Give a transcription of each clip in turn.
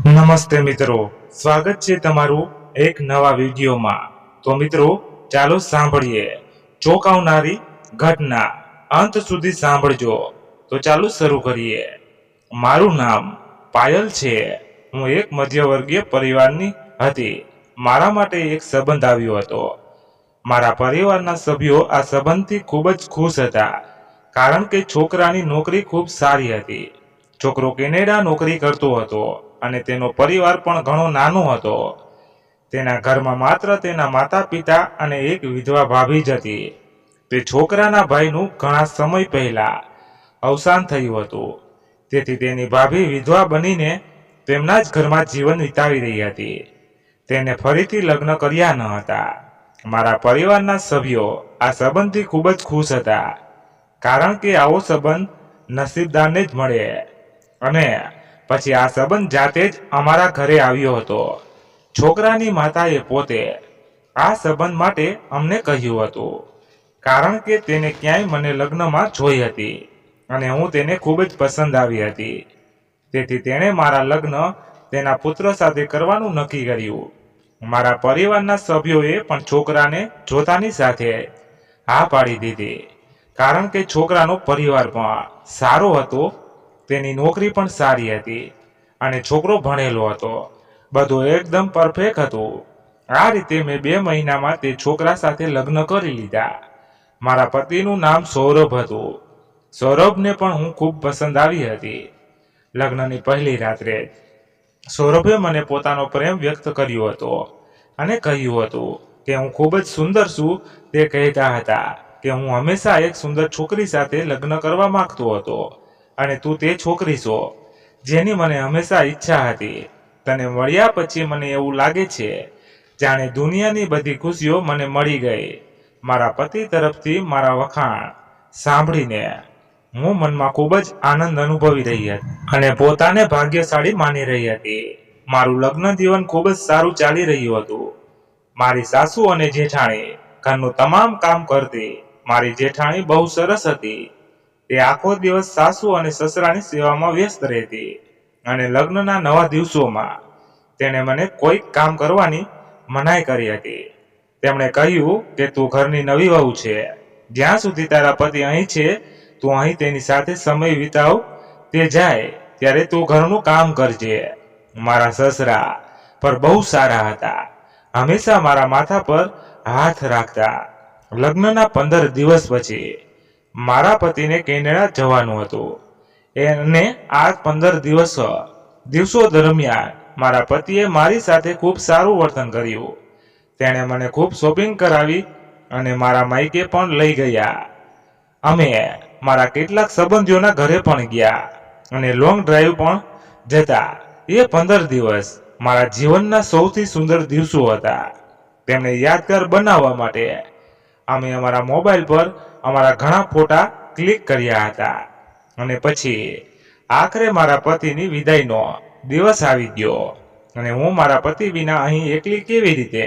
નમસ્તે મિત્રો, સ્વાગત છે તમારું એક નવા વિડીયોમાં। તો મિત્રો ચાલો સાંભળીએ ચોંકાવનારી ઘટના, અંત સુધી સાંભળજો। તો ચાલો શરૂ કરીએ। મારું નામ પાયલ છે। હું એક મધ્યવર્ગીય પરિવારની હતી। મારા માટે એક સંબંધ આવ્યો હતો। મારા પરિવારના સભ્યો આ સંબંધથી ખૂબ જ ખુશ હતા, કારણ કે છોકરાની નોકરી ખૂબ સારી હતી। છોકરો કેનેડા નોકરી કરતો હતો અને તેનો પરિવાર પણ ઘણો નાનો હતો। તેના ઘરમાં માત્ર તેના માતા પિતા અને એક વિધવા ભાભી જ હતી। તે છોકરાના ભાઈનું ઘણા સમય પહેલા અવસાન થયું હતું, તેથી તેની ભાભી વિધવા બનીને તેમના જ ઘરમાં જીવન વિતાવી રહી હતી। તેને ફરીથી લગ્ન કર્યા ન હતા। મારા પરિવારના સભ્યો આ સંબંધથી ખૂબ જ ખુશ હતા, કારણ કે આવો સંબંધ નસીબદારને જ મળે। અને પછી આ સંબંધ જાતે જ અમારા ઘરે આવ્યો હતો। છોકરાની માતાએ પોતે આ સંબંધ માટે અમને કહ્યું હતું, કારણ કે તેને ક્યાંય મને લગ્નમાં જોઈ હતી અને હું તેને ખૂબ જ પસંદ આવી હતી। તેથી તેણે મારા લગ્ન તેના પુત્ર સાથે કરવાનું નક્કી કર્યું। મારા પરિવારના સભ્યોએ પણ છોકરાને જોતાની સાથે હા પાડી દીધી, કારણ કે છોકરાનો પરિવાર પણ સારો હતો, તેની નોકરી પણ સારી હતી અને છોકરો ભણેલો હતો। બધું એકદમ પરફેક્ટ હતું। આ રીતે મેં 2 મહિનામાં તે છોકરા સાથે લગ્ન કરી લીધા। મારા પતિનું નામ સૌરભ હતું। સૌરભને પણ હું ખૂબ પસંદ આવી હતી। લગ્નની પહેલી રાત્રે સૌરભે મને પોતાનો પ્રેમ વ્યક્ત કર્યો હતો અને કહ્યું હતું કે હું ખૂબ જ સુંદર છું। તે કહેતા હતા કે હું હંમેશા એક સુંદર છોકરી સાથે લગ્ન કરવા માંગતો હતો અને તું તે છોકરી છો જેની મને હંમેશા ઈચ્છા હતી। તને મળ્યા પછી મને એવું લાગે છે જાણે દુનિયાની બધી ખુશીઓ મને મળી ગઈ। મારા પતિ તરફથી મારા વખાણ સાંભળીને હું મનમાં ખૂબ જ આનંદ અનુભવી રહી હતી અને પોતાને ભાગ્યશાળી માની રહી હતી। મારું લગ્ન જીવન ખૂબ જ સારું ચાલી રહ્યું હતું। મારી સાસુ અને જેઠાણી ઘરનું તમામ કામ કરતી। મારી જેઠાણી બહુ સરસ હતી। તે આખો દિવસ સાસુ અને સસરાની સેવામાં વ્યસ્ત રહેતી અને લગ્નના નવા દિવસોમાં તેણે મને કોઈક કામ કરવાની મનાઈ કરી હતી। તેમણે કહ્યું કે તું ઘરની નવી વહુ છે, જ્યાં સુધી તારા પતિ અહીં છે તું અહીં તેની સાથે સમય વિતાવ, તે જાય ત્યારે તું ઘરનું કામ કરજે। મારા સસરા પર બહુ સારા હતા, હંમેશા મારા માથા પર હાથ રાખતા। લગ્નના 15 દિવસ પછી મારા પતિને કેનેડા જવાનું હતું અને આ 15 દિવસો દરમિયાન મારા પતિએ મારી સાથે ખૂબ સારું વર્તન કર્યું। તેણે મને ખૂબ શોપિંગ કરાવી અને મારા માયકે પણ લઈ ગયા। અમે મારા કેટલાક સંબંધીઓના ઘરે પણ ગયા અને લોંગ ડ્રાઈવ પણ જતા। એ 15 દિવસ મારા જીવનના સૌથી સુંદર દિવસો હતા। તેમને યાદગાર બનાવવા માટે અમે અમારા મોબાઈલ પર અમારા ઘણા ફોટા ક્લિક કર્યા હતા અને પછી આખરે મારા પતિની વિદાયનો દિવસ આવી ગયો અને હું મારા પતિ વિના અહીં એકલી કેવી રીતે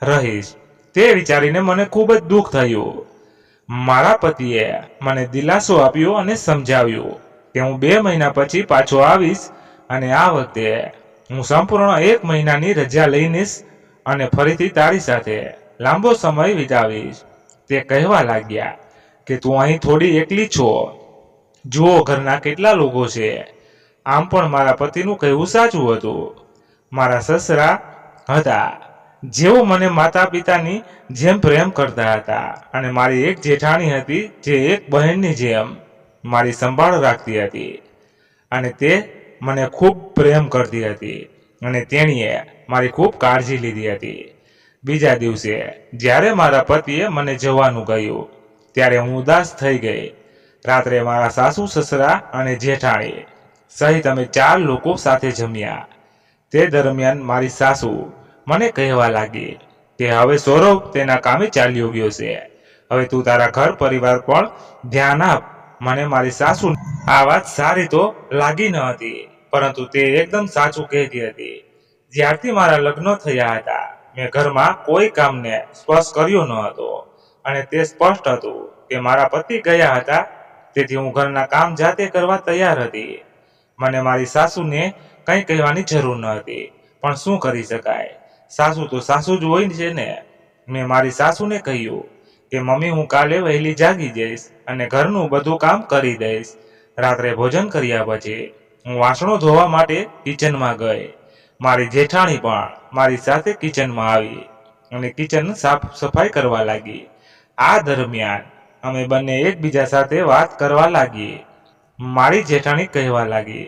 રહીશ તે વિચારીને મને ખૂબ જ દુઃખ થયું। મારા પતિએ મને દિલાસો આપ્યો અને સમજાવ્યું કે હું 2 મહિના પછી પાછો આવીશ અને આ વખતે હું સંપૂર્ણ 1 મહિનાની રજા લઈશ અને ફરીથી તારી સાથે લાંબો સમય વિતાવીશ। તે કહેવા લાગ્યા કે તું અહીં થોડી એકલી છો, જુઓ ઘરના કેટલા લોકો છે। આમ પણ મારા પતિનું કહેવું સાચું હતું। મારા સસરા હતા જેઓ મને માતા પિતાની જેમ પ્રેમ કરતા હતા અને મારી એક જેઠાણી હતી જે એક બહેનની જેમ મારી સંભાળ રાખતી હતી અને તે મને ખૂબ પ્રેમ કરતી હતી અને તેણીએ મારી ખૂબ કાળજી લીધી હતી। બીજા દિવસે જ્યારે મારા પતિએ મને જવાનું કહ્યું ત્યારે હું ઉદાસ થઈ ગઈ। રાત્રે મારા સાસુ સસરા અને જેઠાણી સહિત અમે 4 લોકો સાથે જમ્યા। તે દરમિયાન મારી સાસુ મને કહેવા લાગી કે હવે સૌરભ તેના કામે ચાલ્યો ગયો છે, હવે તું તારા ઘર પરિવાર પર ધ્યાન આપ। મને મારી સાસુ આ વાત સારી તો લાગી ન હતી, પરંતુ તે એકદમ સાચું કહેતી હતી। જ્યારથી મારા લગ્ન થયા હતા મેં ઘરમાં કોઈ કામને સ્પર્શ કર્યો ન હતો અને તે સ્પષ્ટ હતું કે મારા પતિ ગયા હતા, તેથી હું ઘરના કામ જાતે કરવા તૈયાર હતી। મને મારી સાસુને કંઈ કહેવાની જરૂર ન હતી, પણ શું કરી શકાય, સાસુ તો સાસુ જ હોય છે ને. મેં મારી સાસુને કહ્યું કે મમ્મી, હું કાલે વહેલી જાગી જઈશ અને ઘરનું બધું કામ કરી દઈશ. રાત્રે ભોજન કર્યા પછી હું વાસણો ધોવા માટે કિચનમાં ગઈ. મારી જેઠાણી પણ મારી સાથે કિચનમાં આવી અને કિચન સાફ સફાઈ કરવા લાગી. આ દરમિયાન અમે બંને એકબીજા સાથે વાત કરવા લાગી. મારી જેઠાણી કહેવા લાગી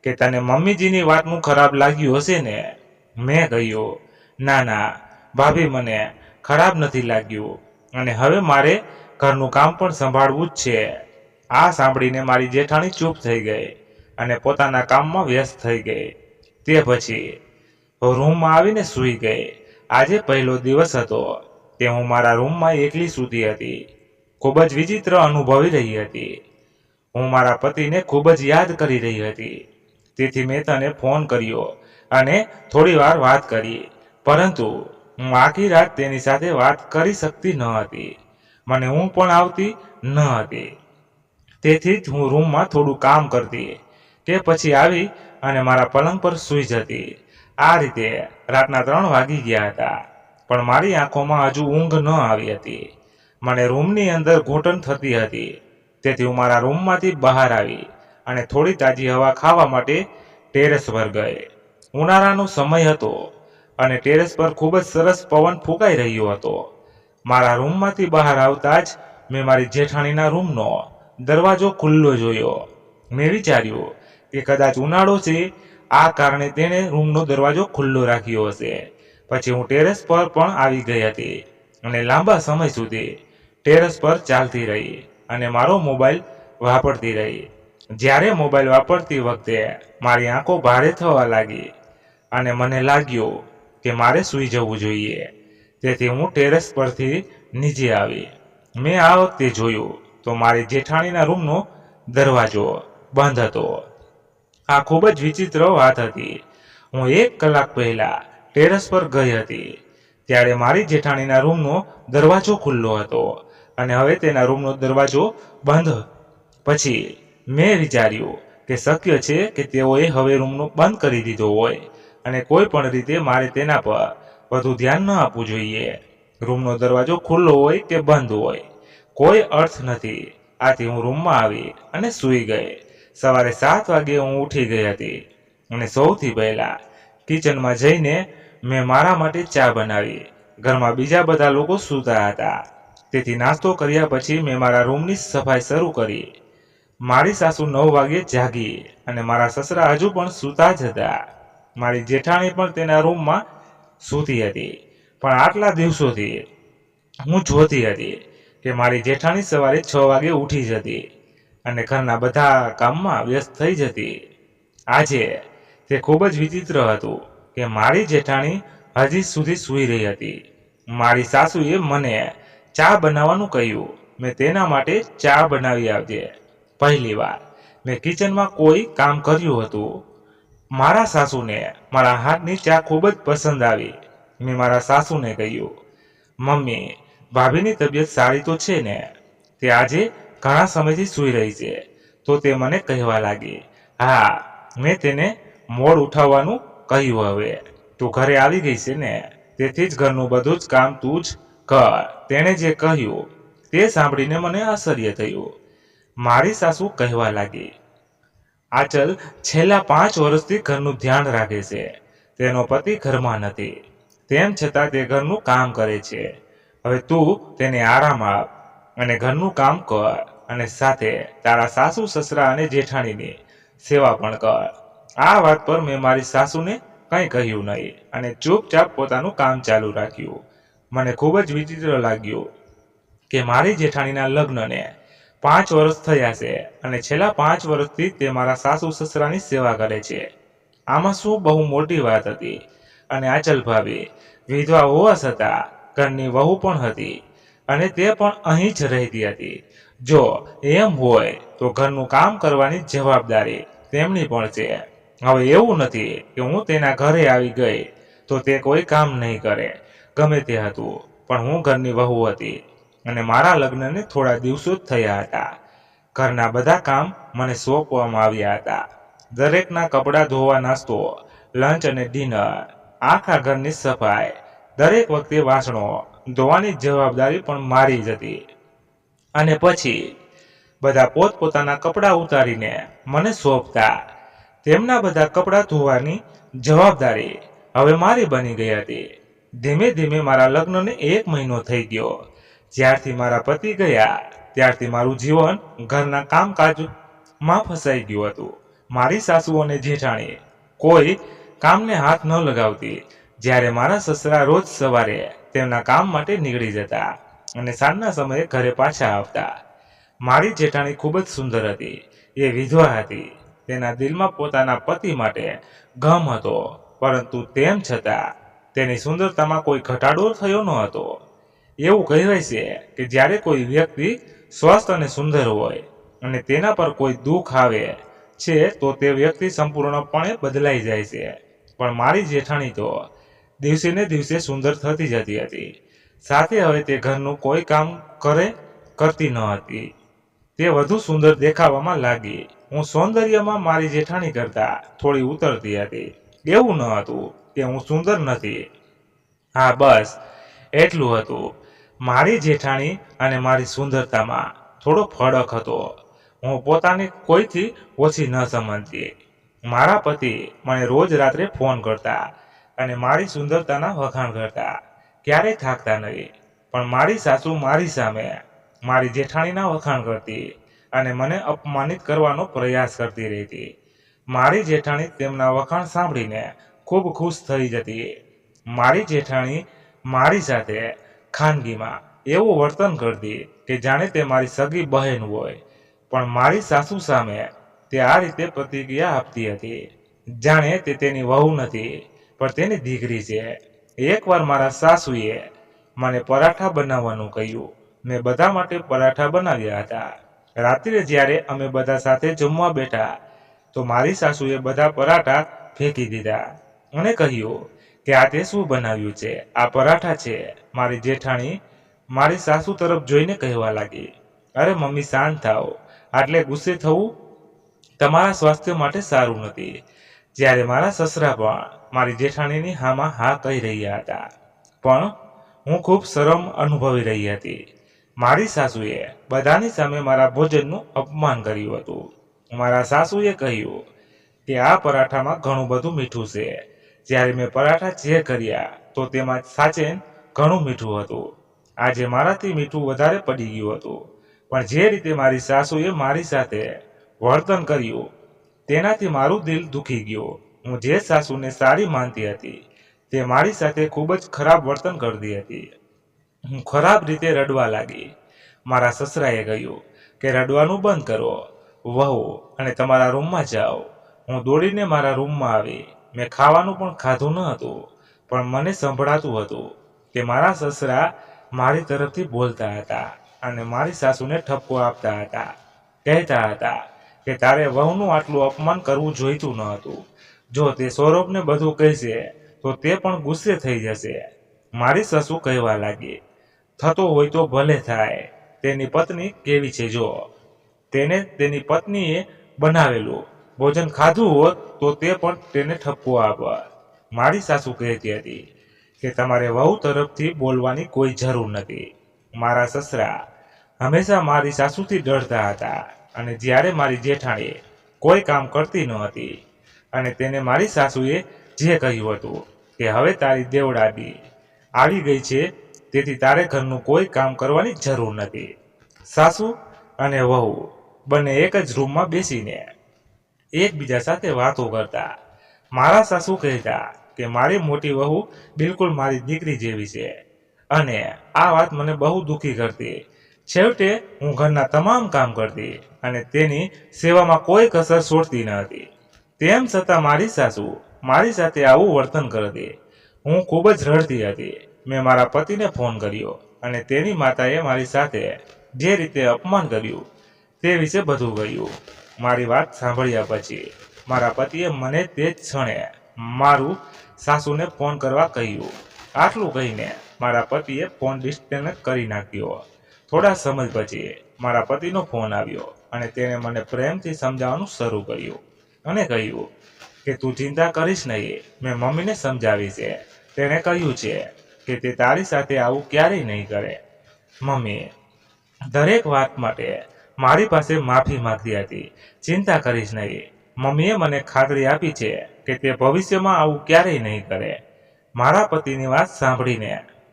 કે તને મમ્મીજીની વાતનું ખરાબ લાગ્યું હશે ને. મેં કહ્યું, ના ના ભાભી, મને ખરાબ નથી લાગ્યું અને હવે મારે ઘરનું કામ પણ સંભાળવું જ છે. આ સાંભળીને મારી જેઠાણી ચૂપ થઈ ગઈ અને પોતાના કામમાં વ્યસ્ત થઈ ગઈ. તે પછી રૂમમાં આવીને સૂઈ ગઈ. આજે પહેલો દિવસ હતો તે હું મારા રૂમમાં એકલી સૂતી હતી. ખૂબ જ વિચિત્ર અનુભવી રહી હતી. હું મારા પતિને ખૂબ જ યાદ કરી રહી હતી. તેથી મેં તને ફોન કર્યો અને થોડી વાર વાત કરી, પરંતુ હું આખી રાત તેની સાથે વાત કરી શકતી ન હતી. મને ઊંઘ પણ આવતી ન હતી. તેથી જ હું રૂમમાં થોડું કામ કરતી કે પછી આવી અને મારા પલંગ પર સૂઈ જતી. આ રીતે રાતના 3 વાગી ગયા હતા, પણ મારી આંખોમાં હજુ ઊંઘ ન આવી હતી. મને રૂમની અંદર ઘૂંટણ થતી હતી. તેથી હું મારા રૂમમાંથી બહાર આવી અને થોડી તાજી હવા ખાવા માટે ટેરેસ પર ગઈ. ઉનાળાનો સમય હતો અને ટેરેસ પર ખૂબ જ સરસ પવન ફૂંકાઈ રહ્યો હતો. મારા રૂમમાંથી બહાર આવતા જ મેં મારી જેઠાણીના રૂમનો દરવાજો ખુલ્લો જોયો. મેં વિચાર્યું કે કદાચ ઉનાળો છે, આ કારણે તેણે રૂમનો દરવાજો ખુલ્લો રાખ્યો હશે. પછી હું ટેરેસ પર પણ આવી ગઈ હતી અને લાંબા સમય સુધી ટેરેસ પર ચાલતી રહી અને મારો મોબાઈલ વાપરતી રહી. જ્યારે મોબાઈલ વાપરતી વખતે મારી આંખો ભારે થવા લાગી અને મને લાગ્યું કે મારે સૂઈ જવું જોઈએ. તેથી હું ટેરેસ પરથી નીચે આવી. મેં આ વખતે જોયું તો મારી જેઠાણીના રૂમનો દરવાજો બંધ હતો. આ ખૂબ જ વિચિત્ર વાત હતી. હું 1 કલાક પહેલા ટેરેસ પર ગઈ હતી ત્યારે મારી જેઠાણીના રૂમનો દરવાજો ખુલ્લો હતો અને હવે તેના રૂમનો દરવાજો બંધ. પછી મેં વિચાર્યું કે શક્ય છે કે તેઓએ હવે રૂમનો બંધ કરી દીધો હોય અને કોઈ પણ રીતે મારે તેના પર વધુ ધ્યાન ન આપવું જોઈએ. રૂમનો દરવાજો ખુલ્લો હોય કે બંધ હોય, કોઈ અર્થ નથી. આથી હું રૂમમાં આવી અને સૂઈ ગઈ. સવારે 7 વાગે હું ઉઠી ગઈ હતી અને સૌથી પહેલા કિચનમાં જઈને મેં મારા માટે ચા બનાવી. ઘરમાં બીજા બધા લોકો સૂતા હતા, તેથી નાસ્તો કર્યા પછી મેં મારા રૂમની સફાઈ શરૂ કરી. મારી સાસુ 9 વાગે જાગી અને મારા સસરા હજુ પણ સૂતા જ હતા. મારી જેઠાણી પણ તેના રૂમમાં સૂતી હતી. પણ આટલા દિવસોથી હું જોતી હતી કે મારી જેઠાણી સવારે 6 વાગે ઉઠી જતી અને ઘરના બધા કામમાં વ્યસ્ત થઈ જતી. આજે તે ખૂબ જ વિચિત્ર હતું કે મારી જેઠાણી હજી સુધી સૂઈ રહી હતી. મારી સાસુએ મને ચા બનાવવાનું કહ્યું. મેં તેના માટે ચા બનાવી આપજે. પહેલી વાર મેં કિચનમાં કોઈ કામ કર્યું હતું. મારા સાસુને મારા હાથની ચા ખૂબ જ પસંદ આવી. મેં મારા સાસુને કહ્યું, મમ્મી, ભાભીની તબિયત સારી તો છે ને? તે આજે ઘણા સમયથી સૂઈ રહી છે. તો તે મને કહેવા લાગી, હા, મેં તેને મોડ ઉઠાવવાનું કહ્યું. હવે તું ઘરે આવી ગઈ છે ને, તેથી જ ઘરનું બધું જ કામ તું જ કર. તેણે જે કહ્યું તે સાંભળીને મને આશ્ચર્ય થયું. મારી સાસુ કહેવા લાગી, આચલ છેલ્લા 5 વર્ષથી ઘરનું ધ્યાન રાખે છે. તેનો પતિ ઘરમાં નથી, તેમ છતાં તે ઘરનું કામ કરે છે. હવે તું તેને આરામ આપ અને ઘરનું કામ કર અને સાથે તારા સાસુ સસરા અને જેઠાણીની સેવા પણ કર. આ વાત પર મેં મારી સાસુને કંઈ કહ્યું નહીં અને ચૂપચાપ પોતાનું કામ ચાલુ રાખ્યું. મને ખૂબ જ વિચિત્ર લાગ્યું કે મારી જેઠાણીના લગ્નને 5 વર્ષ થયા છે અને છેલ્લા 5 વર્ષથી તે મારા સાસુ સસરાની સેવા કરે છે. આમાં શું બહુ મોટી વાત હતી? અને આચલ ભાભી વિધવા હોવા છતાં ઘરની વહુ પણ હતી અને તે પણ અહીં જ રહેતી હતી. જો એમ હોય તો ઘરનું કામ કરવાની જવાબદારી તેમની પણ છે. હવે એવું નથી કે હું તેના ઘરે આવી ગઈ તો તે કોઈ કામ નહીં કરે. ગમે તે હતું, પણ હું ઘરની વહુ હતી અને મારા લગ્નને થોડા દિવસો જ થયા હતા. ઘરના બધા કામ મને સોંપવામાં આવ્યા હતા. દરેકના કપડાં ધોવા, નાસ્તો, લંચ અને ડિનર, આખા ઘરની સફાઈ, દરેક વખતે વાસણો ધોવાની જવાબદારી પણ મારી જ હતી. અને પછી બધા પોતપોતાના કપડાં ઉતારીને મને સોંપતા. તેમના બધા કપડાં ધોવાની જવાબદારી હવે મારી બની ગઈ હતી. ધીમે ધીમે મારા લગ્નને 1 મહિનો થઈ ગયો. જ્યારથી મારા પતિ ગયા ત્યારથી મારું જીવન ઘરના કામકાજમાં ફસાઈ ગયું હતું. મારી સાસુ અને જેઠાણી કોઈ કામને હાથ ન લગાવતી. જ્યારે મારા સસરા રોજ સવારે તેમના કામ માટે નીકળી જતા અને સાંજના સમયે ઘરે પાછા આવતા. મારી જેઠાણી ખૂબ જ સુંદર હતી. એ વિધવા હતી. તેના દિલમાં પોતાના પતિ માટે ગમ હતો, પરંતુ તેમ છતાં તેની સુંદરતામાં કોઈ ઘટાડો થયો ન હતો. એવું કહેવાય છે કે જ્યારે કોઈ વ્યક્તિ સ્વસ્થ અને સુંદર હોય અને તેના પર કોઈ દુઃખ આવે છે તો તે વ્યક્તિ સંપૂર્ણપણે બદલાઈ જાય છે. પણ મારી જેઠાણી તો દિવસે ને દિવસે સુંદર થતી જતી હતી. સાથે હવે તે ઘરનું કોઈ કામ કરતી ન હતી. તે વધુ સુંદર દેખાવામાં લાગી. હું સૌંદર્યમાં મારી જેઠાણી કરતા થોડી ઉતરતી હતી. એવું ન હતું કે હું સુંદર નથી. હા, બસ એટલું હતું. મારી જેઠાણી અને મારી સુંદરતામાં થોડો ફરક હતો. હું પોતાની કોઈથી ઓછી ન સમજતી. મારા પતિ મને રોજ રાત્રે ફોન કરતા અને મારી સુંદરતાના વખાણ કરતા. ક્યારેય થાકતા નહીં. પણ મારી સાસુ મારી સામે મારી જેઠાણીના વખાણ કરતી અને મને અપમાનિત કરવાનો પ્રયાસ કરતી રહેતી. મારી જેઠાણી તેમના વખાણ સાંભળીને ખૂબ ખુશ થઈ જતી. મારી જેઠાણી મારી સાથે ખાનગીમાં એવું વર્તન કરતી કે જાણે તે મારી સગી બહેન હોય. પણ મારી સાસુ સામે તે આ રીતે પ્રતિક્રિયા આપતી હતી જાણે તે તેની વહુ નથી પણ તેની દીકરી છે. એકવાર મારા સાસુએ મને પરાઠા બનાવવાનું કહ્યું. મેં બધા માટે પરાઠા બનાવ્યા હતા. રાત્રે જ્યારે અમે બધા સાથે જમવા બેઠા તો મારી સાસુએ બધા પરાઠા ફેંકી દીધા અને કહ્યું કે આ તે શું બનાવ્યું છે? આ પરાઠા છે. મારી જેઠાણી મારી સાસુ તરફ જોઈને કહેવા લાગી, અરે મમ્મી, શાંત થાઓ. આટલે ગુસ્સે થવું તમારા સ્વાસ્થ્ય માટે સારું નથી. જ્યારે મારા સસરા પણ મારી જેઠાણીની હામાં હા કહી રહ્યા હતા, પણ હું ખૂબ શરમ અનુભવી રહી હતી. મારી સાસુએ બધાની સામે મારા ભોજનનું અપમાન કર્યું હતું. મારા સાસુએ કહ્યું કે આ પરાઠામાં ઘણું બધું મીઠું છે. જ્યારે મેં પરાઠા ચેક કર્યા તો તેમાં સાચે ઘણું મીઠું હતું. આજે મારાથી મીઠું વધારે પડી ગયું હતું. પણ જે રીતે મારી સાસુએ મારી સાથે વર્તન કર્યું તેનાથી મારું દિલ દુખી ગયું. હું જે સાસુને સારી માનતી હતી તે મારી સાથે ખૂબ જ ખરાબ વર્તન કરતી હતી. હું ખરાબ રીતે રડવા લાગી. મારા સસરાએ કહ્યું કે રડવાનું બંધ કરો વહુ અને તમારા રૂમમાં જાઓ. હું દોડીને મારા રૂમમાં આવી. મેં ખાવાનું પણ ખાધું ન હતું, પણ મને સંભળાતું હતું કે મારા સસરા મારી તરફથી બોલતા હતા અને મારી સાસુને ઠપકો આપતા હતા. કહેતા હતા કે તારે વહુનું આટલું અપમાન કરવું જોઈતું ન હતું. જો તે સૌરભને બધું કહેશે તો તે પણ ગુસ્સે થઈ જશે. મારી સાસુ કહેવા લાગી, થતો હોય તો ભલે થાય. તેની પત્ની કેવી છે જો. તેને તેની પત્નીએ બનાવેલું ભોજન ખાધું હોત તો તે પણ તેને ઠપકો આપત. મારી સાસુ કહેતી હતી કે તમારે વહુ તરફથી બોલવાની કોઈ જરૂર નથી. મારા સસરા હંમેશા મારી સાસુથી ડરતા હતા અને જ્યારે મારી જેઠાણી કોઈ કામ કરતી ન હતી અને તેને મારી સાસુએ જે કહ્યું હતું કે હવે તારી દેવડાદી આવી ગઈ છે તેથી તારે ઘરનું કોઈ કામ કરવાની જરૂર નથી. સાસુ અને વહુ બંને એક જ રૂમમાં બેસીને એકબીજા સાથે વાતો કરતા. મારા સાસુ કહેતા કે મારી મોટી વહુ બિલકુલ મારી દીકરી જેવી છે અને આ વાત મને બહુ દુઃખી કરતી. છેવટે હું ઘરના તમામ કામ કરતી અને તેની સેવામાં કોઈ કસર છોડતી ન હતી. તેમ છતાં મારી સાસુ મારી સાથે આવું વર્તન કરતી. હું ખૂબ જ રડતી હતી. મેં મારા પતિને ફોન કર્યો અને તેની માતાએ મારી સાથે જે રીતે અપમાન કર્યું તે વિશે બધું કહ્યું. મારી વાત સાંભળ્યા પછી મારા પતિએ મને તે જ ક્ષણે મારું સાસુને ફોન કરવા કહ્યું. આટલું કહીને મારા પતિએ ફોન ડિસ્કનેક્ટ કરી નાખ્યો. થોડા સમય પછી મારા પતિનો ફોન આવ્યો અને તેણે મને પ્રેમથી સમજાવવાનું શરૂ કર્યું અને કહ્યું કે તું ચિંતા કરીશ નહીં, મેં મમ્મીને સમજાવી છે. તેણે કહ્યું છે કે તે તારી સાથે આવું ક્યારેય નહીં કરે. મમ્મી દરેક વાત માટે મારી પાસે માફી માંગતી હતી. ચિંતા કરીશ નહીં. મમ્મીએ મને ખાતરી આપી છે કે તે ભવિષ્યમાં આવું ક્યારેય નહીં કરે. મારા પતિની વાત સાંભળીને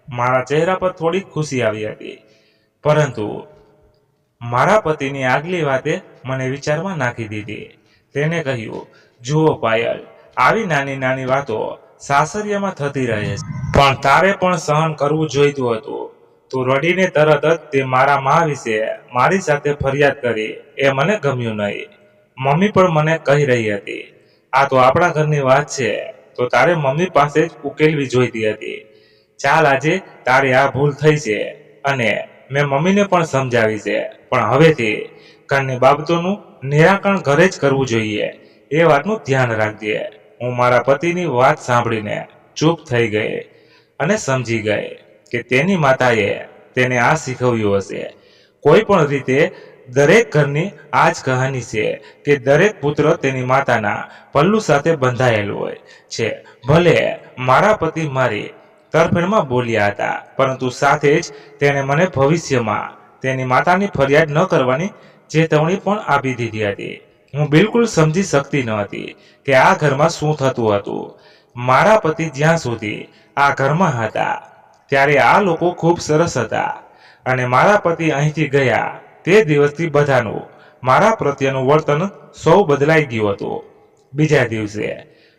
મારા ચહેરા પર થોડી ખુશી આવી હતી, પરંતુ મારા પતિની આગલી વાતે મને વિચારમાં નાખી દીધી. તેને કહ્યું, જુઓ પાયલ, આવી નાની નાની વાતો સાસરિયામાં થતી રહે છે, પણ તારે પણ સહન કરવું જોઈતું હતું. તું રડીને તરત જ તે મારા મા વિશે મારી સાથે ફરિયાદ કરી, એ મને ગમ્યું નહીં. મમ્મી પણ મને કહી રહી હતી, આ તો આપણા ઘરની વાત છે, તો તારે મમ્મી પાસે જ ઉકેલવી જોઈતી હતી. ચાલ, આજે તારી આ ભૂલ થઈ છે અને મેં મમ્મીને પણ સમજાવી છે, પણ હવેથી ઘરની બાબતોનું નિરાકરણ ઘરે જ કરવું જોઈએ. એ વાતનું ધ્યાન રાખજે. હું મારા પતિની વાત સાંભળીને ચૂપ થઈ ગઈ અને સમજી ગઈ કે તેની માતાએ તેને આ શીખવ્યું હશે. કોઈ પણ રીતે દરેક ઘરની આ જ કહાની છે કે દરેક પુત્ર તેની માતાના પલ્લુ સાથે બંધાયેલું હોય છે. ભલે મારા પતિ મારી તરફેણમાં બોલ્યા હતા, પરંતુ સાથે જ તેણે મને ભવિષ્યમાં તેની માતાની ફરિયાદ ન કરવાની ચેતવણી પણ આપી દીધી હતી. હું બિલકુલ સમજી શકતી ન હતી કે આ ઘરમાં શું થતું હતું. મારા પતિ જ્યાં સુધી આ ઘરમાં હતા ત્યારે આ લોકો ખૂબ સરસ હતા, અને મારા પતિ અહીંથી ગયા તે દિવસથી બધાનું મારા પ્રત્યેનું વર્તન સૌ બદલાઈ ગયું હતું. બીજા દિવસે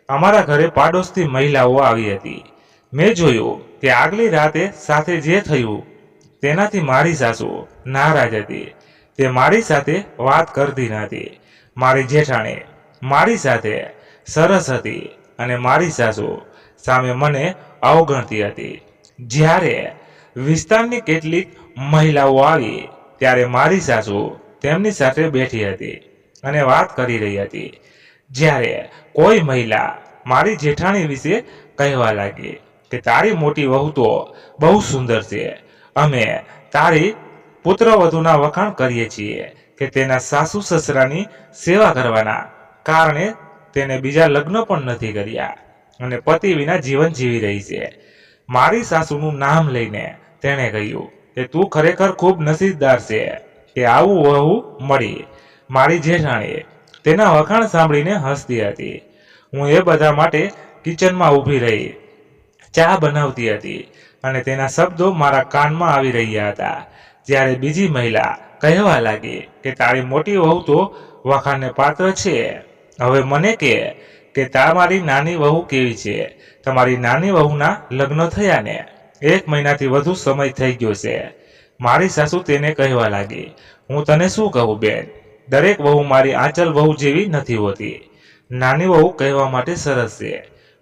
અમારા ઘરે પાડોશથી મહિલાઓ આવી હતી. મેં જોયું કે આગલી રાતે સાથે જે થયું તેનાથી મારી સાસુ નારાજ હતી. તે મારી સાથે વાત કરતી નથી. મારી જેઠાણી મારી સાથે સરસ હતી અને મારી સાસુ સામે મને અવગણતી હતી. જ્યારે વિસ્તારની કેટલીક મહિલાઓ આવી ત્યારે મારી સાસુ તેમની સાથે બેઠી હતી અને વાત કરી રહી હતી. જ્યારે કોઈ મહિલા મારી જેઠાણી વિશે કહેવા લાગી કે તારી મોટી વહુ તો બહુ સુંદર છે, અમે તારી પુત્રવધૂના વખાણ કરીએ છીએ કે તેના સાસુ સસરાની સેવા કરવાના કારણે તેને બીજા લગ્ન પણ નથી કર્યા અને પતિ વિના જીવન જીવી રહી છે. મારી સાસુનું નામ લઈને તેણે કહ્યું કે તું ખરેખર ખૂબ નસીબદાર છે કે આવું વહુ મળી. મારી જેઠાણી તેના વખાણ સાંભળીને હસતી હતી. હું એ બધા માટે કિચનમાં ઊભી રહી ચા બનાવતી હતી અને તેના શબ્દો મારા કાનમાં આવી રહ્યા હતા. જ્યારે બીજી મહિલા કહેવા લાગી કે તારી મોટી વહુ તો વખાણને પાત્ર છે. હવે મને કે તમારી નાની વહુ કેવી છે? તમારી નાની વહુના લગ્ન થયા ને 1 મહિનાથી વધુ સમય થઈ ગયો છે. મારી સાસુ તેને કહેવા લાગી, હું તને શું કહું બેન, દરેક વહુ મારી આંચલ વહુ જેવી નથી હોતી. નાની વહુ કહેવા માટે સરસ છે,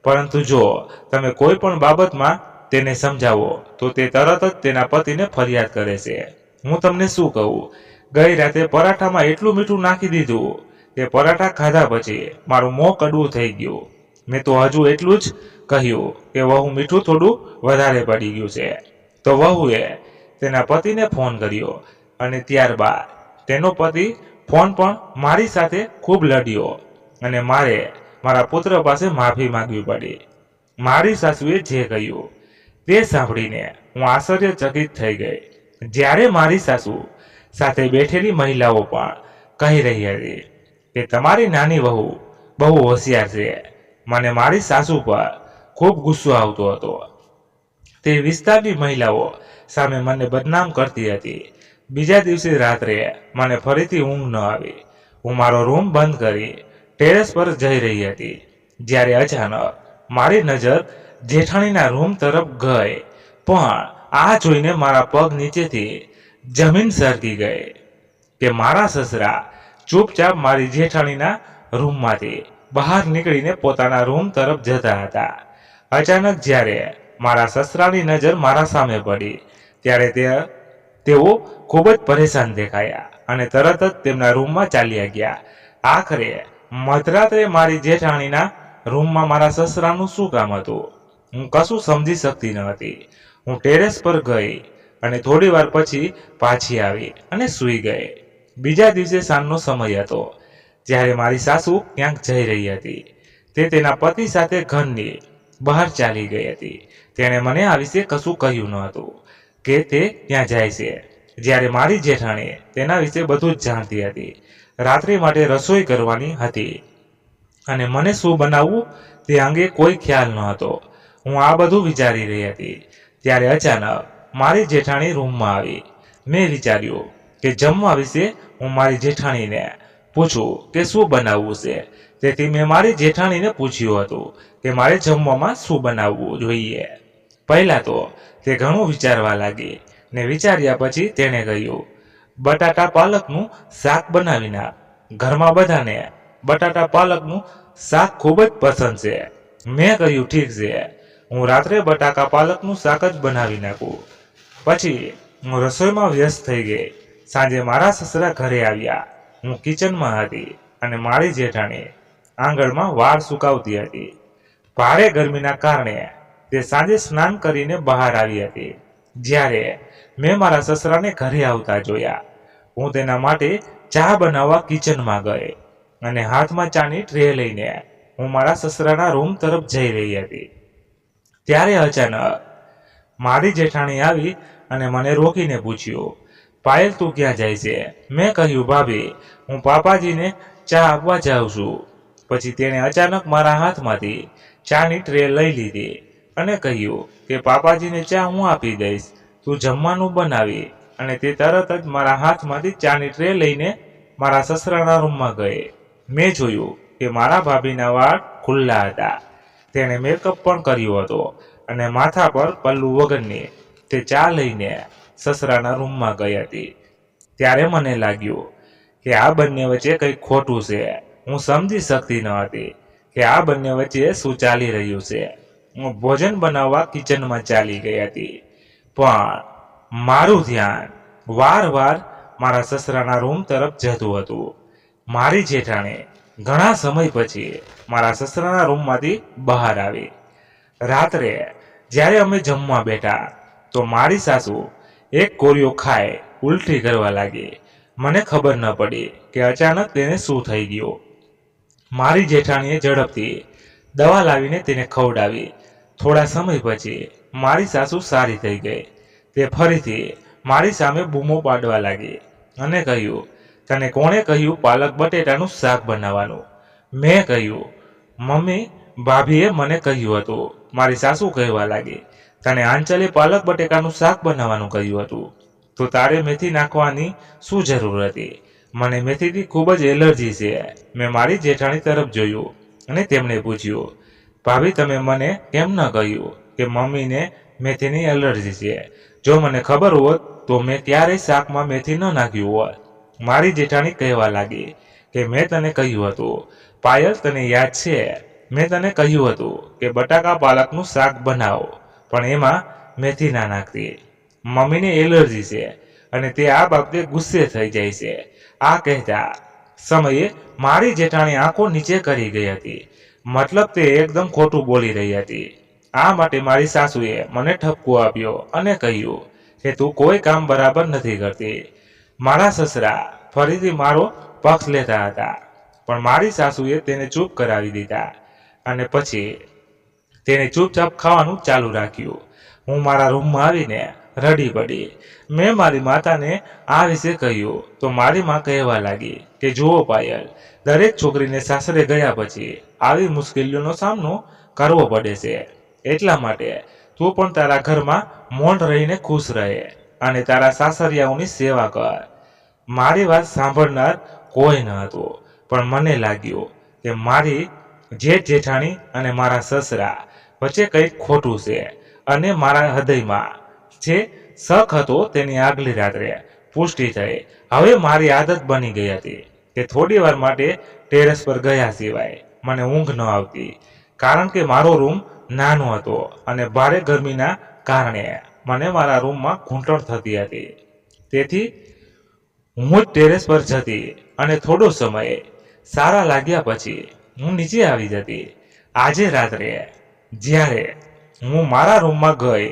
પરંતુ જો તમે કોઈ પણ બાબતમાં તેને સમજાવો તો તે તરત જ તેના પતિને ફરિયાદ કરે છે. હું તમને શું કહું, ગઈ રાતે પરાઠામાં એટલું મીઠું નાખી દીધું કે પરાઠા ખાધા પછી મારું મોં કડવું થઈ ગયું. મેં તો હજુ એટલું જ કહ્યું કે વહુ મીઠું થોડું વધારે પડી ગયું છે. તો વહુએ તેના પતિને ફોન કર્યો અને ત્યારબાદ તેનો પતિ ફોન પણ મારી સાથે ખૂબ લડ્યો અને મારે મારા પુત્ર પાસે માફી માંગવી પડી. મારી સાસુએ જે કહ્યું તે સાંભળીને હું આશ્ચર્યચકિત થઈ ગઈ. જ્યારે મારી સાસુ સાથે બેઠેલી મહિલાઓ પણ કહી રહી હતી કે તમારી નાની વહુ બહુ હોશિયાર છે. મને મારી સાસુ પર ખૂબ ગુસ્સો આવતો હતો. તે વિસ્તારની મહિલાઓ સામે મને બદનામ કરતી હતી. બીજા દિવસે રાત્રે મને ફરીથી ઊંઘ ન આવી. હું મારો રૂમ બંધ કરી ટેરેસ પર જઈ રહી હતી, જ્યારે અચાનક મારી નજર જેઠાણીના રૂમ તરફ ગઈ. પણ આ જોઈને મારા પગ નીચેથી જમીન સરકી ગઈ કે મારા સસરા ચૂપચાપ મારી જેઠાણીના રૂમમાંથી બહાર નીકળીને પોતાના રૂમ તરફ જતા હતા. અચાનક જ્યારે મારા સસરાની નજર મારા સામે પડી ત્યારે તેઓ ખૂબ જ પરેશાન દેખાયા અને તરત જ તેમના રૂમમાં ચાલ્યા ગયા. આખરે મધરાત્રે મારી જેઠાણીના રૂમમાં મારા સસરાનું શું કામ હતું? હું કશું સમજી શકતી ન હતી. હું ટેરેસ પર ગઈ અને થોડી વાર પછી પાછી આવી અને સૂઈ ગઈ. બીજા દિવસે સાંજનો સમય હતો. જ્યારે મારી સાસુ ક્યાંક જઈ રહી હતી. તે તેના પતિ સાથે ઘરની બહાર ચાલી ગઈ હતી. તેણે મને આ વિશે કશું કહ્યું ન હતું કે તે ત્યાં જાય છે. જ્યારે મારી જેઠાણી તેના વિશે બધું જ જાણતી હતી. રાત્રિ માટે રસોઈ કરવાની હતી અને મને શું બનાવવું તે અંગે કોઈ ખ્યાલ ન હતો. હું આ બધું વિચારી રહી હતી ત્યારે અચાનક મારી જેઠાણી રૂમમાં આવી. મેં વિચાર્યું કે જમવા વિશે હું મારી જેઠાણીને પૂછું કે શું બનાવવું છે. તેથી મેં મારી જેઠાણીને પૂછ્યું હતું કે મારે જમવામાં શું બનાવવું જોઈએ. પહેલાં તો તે ઘણું વિચારવા લાગી ને વિચાર્યા પછી તેણે કહ્યું, બટાટા પાલકનું શાક બનાવી નાખ. ઘરમાં બધાને બટાટા પાલકનું શાક ખૂબ જ પસંદ છે. મેં કહ્યું ઠીક છે, હું રાત્રે બટાકા પાલકનું શાક જ બનાવી નાખું. પછી હું રસોઈમાં વ્યસ્ત થઈ ગઈ. સાંજે મારા સસરા ઘરે આવ્યા. હું કિચનમાં હતી અને મારી જેઠાણી આંગણમાં વાળ સુકાવતી હતી. ભારે ગરમીના કારણે તે સાંજે સ્નાન કરીને બહાર આવી હતી. જ્યારે મેં મારા સસરાને ઘરે આવતા જોયા, હું તેના માટે ચા બનાવવા કિચનમાં ગઈ અને હાથમાં ચાની ટ્રે લઈને હું મારા સસરાના રૂમ તરફ જઈ રહી હતી. ત્યારે અચાનક મારી જેઠાણી આવી અને મને રોકીને પૂછ્યું, પાયલ તું ક્યાં જાય છે? મેં કહ્યું, ભાભી હું પાપાજીને ચા આપવા જાઉં છું. પછી તેણે અચાનક મારા હાથમાંથી ચાની ટ્રે લઈ લીધી અને કહ્યું કે પાપાજીને ચા હું આપી દઈશ, તું જમવાનું બનાવી. અને તે તરત જ મારા હાથમાંથી ચાની ટ્રે લઈને મારા સસરાના રૂમમાં ગઈ. મેં જોયું કે મારા ભાભીના વાળ ખુલ્લા હતા. તેણે મેકઅપ પણ કર્યો હતો અને માથા પર પલ્લુ વગરની તે ચા લઈને સસરાના રૂમમાં ગઈ હતી. ત્યારે મને લાગ્યું કે આ બંને વચ્ચે કંઈક ખોટું છે. હું સમજી શકતી ન હતી કે આ બંને વચ્ચે શું ચાલી રહ્યું છે. હું ભોજન બનાવવા કિચનમાં ચાલી ગઈ હતી, પણ મારું ધ્યાન વારવાર મારા સસરાના રૂમ તરફ જતું હતું. મારી જેઠાણી ઘણા સમય પછી મારા સસરાના રૂમમાંથી બહાર આવી. રાત્રે જ્યારે અમે જમવા બેઠા તો મારી સાસુ એક કોરિયો ખાઈ ઉલટી કરવા લાગી. મને ખબર ન પડી કે અચાનક તેને શું થઈ ગયું. મારી જેઠાણીએ ઝડપથી દવા લાવીને તેને ખવડાવી. થોડા સમય પછી મારી સાસુ સારી થઈ ગઈ. તે ફરીથી મારી સામે બૂમો પાડવા લાગી અને કહ્યું, તને કોણે કહ્યું પાલક બટેટાનું શાક બનાવવાનું? મેં કહ્યું, મમ્મી ભાભીએ મને કહ્યું હતું. મારી સાસુ કહેવા લાગી, તને આંચલે પાલક બટેકાનું શાક બનાવવાનું કહ્યું હતું, તો તારે મેથી નાખવાની શું જરૂર હતી? મને મેથીથી ખૂબ જ એલર્જી છે. મેં મારી જેઠાણી તરફ જોયું અને તેમણે પૂછ્યું, ભાભી તમે મને કેમ ન કહ્યું કે મમ્મીને મેથીની એલર્જી છે? જો મને ખબર હોત તો મેં ક્યારેય શાકમાં મેથી ન નાખ્યું હોત. મારી જેઠાણી કહેવા લાગી કે મેં તને કહ્યું હતું, પાયલ તને યાદ છે મેં તને કહ્યું હતું કે બટાકા પાલકનું શાક બનાવો, પણ એમાં મેથી ના નાખતી. મમ્મીને એલર્જી છે અને તે આ બાબતે ગુસ્સે થઈ જાય છે. આ કહેતા સમયે મારી જેઠાણી આંખો નીચે કરી ગઈ હતી. મતલબ તે એકદમ ખોટું બોલી રહી હતી. આ માટે મારી સાસુએ મને ઠપકો આપ્યો અને કહ્યું કે તું કોઈ કામ બરાબર નથી કરતી. મારા સસરા ફરીથી મારો પક્ષ લેતા હતા, પણ મારી સાસુએ તેને ચૂપ કરાવી દીધા અને પછી તેને ચૂપચાપ ખાવાનું ચાલુ રાખ્યું. હું મારા રૂમમાં આવીને રડી પડી. મેં મારી માતાને આ વિશે કહ્યું તો મારી માં કહેવા લાગી કે જુઓ પાયલ, દરેક છોકરીને સાસરે ગયા પછી આવી મુશ્કેલીઓનો સામનો કરવો પડે છે. એટલા માટે તું પણ તારા ઘરમાં મૌન રહીને ખુશ રહે અને તારા સાસરિયાઓની સેવા કર. મારી વાત સાંભળનાર કોઈ ન હતું, પણ મને લાગ્યું કે મારી જેઠાણી અને મારા સસરા વચ્ચે કંઈક ખોટું છે અને મારા હૃદયમાં જે શક હતો તેની આગલી રાત્રે પુષ્ટિ થઈ. હવે મારી આદત બની ગઈ હતી કે થોડી વાર માટે ટેરેસ પર ગયા સિવાય મને ઊંઘ ન આવતી, કારણ કે મારો રૂમ નાનો હતો અને ભારે ગરમીના કારણે મને મારા રૂમમાં ઘૂંટણ થતી હતી. તેથી હું ટેરેસ પર જતી અને થોડો સમય સારા લાગ્યા પછી હું નીચે આવી જતી. આજે રાત્રે જ્યારે હું મારા રૂમમાં ગઈ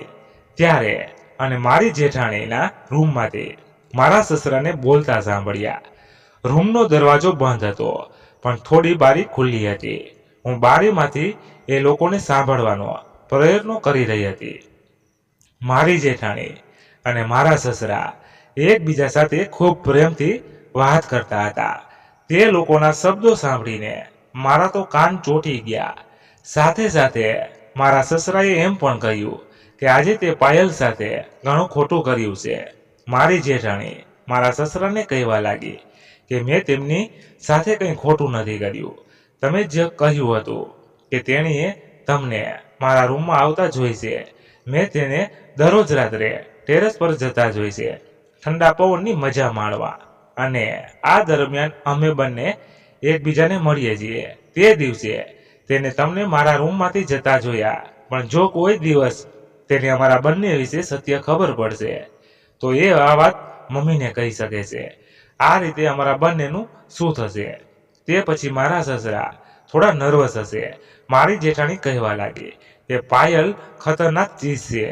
ત્યારે અને મારી જેઠાણીના રૂમમાંથી મારા સસરાને બોલતા સાંભળ્યા. રૂમનો દરવાજો બંધ હતો, પણ થોડી બારી ખુલ્લી હતી. હું બારીમાંથી એ લોકોને સાંભળવાનો પ્રયત્ન કરી રહી હતી. મારી જેઠાણી અને મારા સસરા એકબીજા સાથે ખૂબ પ્રેમથી વાત કરતા હતા. તે લોકોના શબ્દો સાંભળીને મારા તો કાન ચોંટી ગયા. સાથે સાથે મારા સસરાએ એમ પણ કહ્યું કે આજે તે પાયલ સાથે ઘણું ખોટું કર્યું છે. મારી જેઠાણી મારા સસરાને કહેવા લાગી કે મેં તેમની સાથે કંઈ ખોટું નથી કર્યું. તમે જે કહ્યું હતું કે તેણીએ તમને મારા રૂમમાં આવતા જોઈ છે. મેં તેને દરરોજ રાત્રે ટેરેસ પર જતા જોઈ છે, ઠંડા પવનની મજા માણવા. અને આ દરમિયાન અમે બંને એકબીજાને મળીએ છીએ. તે દિવસે તેને તમને મારા રૂમમાંથી જતા જોયા. પણ જો કોઈ દિવસ તેને અમારા બંને વિશે સત્ય ખબર પડશે તો એ આ વાત મમ્મીને કહી શકે છે. આ રીતે અમારા બંનેનું શું થશે? તે પછી મારા સસરા થોડા નર્વસ હશે. મારી જેઠાણી કહેવા લાગી કે પાયલ ખતરનાક ચીજ છે.